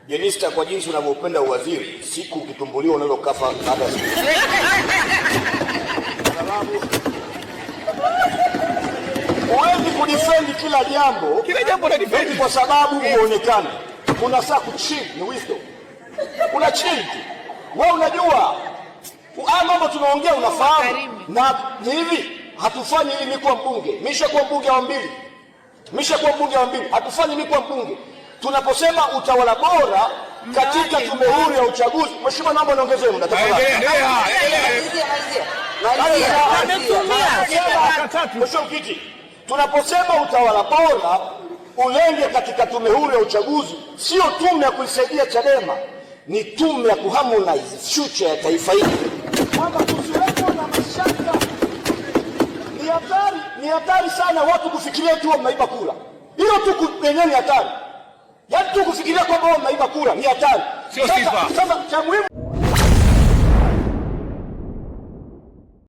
Jenista, kwa jinsi unavyopenda uwaziri, siku ukitumbuliwa unaweza kufa baada ya siku. Huwezi kudefend kila jambo na defend kwa sababu huonekana. Kuna saa kuchill ni wisdom. Una chill. Wewe unajua mambo tunaongea unafahamu. Na ni hivi, hatufanyi ili mimi kuwa mbunge. Nimeshakuwa mbunge wa mbili. Hatufanyi mimi kuwa mbunge. Tunaposema utawala bora katika tume huru ya uchaguzi, mheshimiwa, naomba niongezee muda tafadhali. Tunaposema utawala bora ulenge katika tume huru ya uchaguzi, sio tume ya kuisaidia Chadema, ni tume ya kuharmonize future ya taifa hili. Kwamba tusiwepo na mashaka. Ni hatari sana watu kufikiria tu wameiba kura. Hilo tu penyewe ni hatari. Yaani tu kufikiria kwamba wameiba kura ni hatari. Sio sifa. Sasa cha muhimu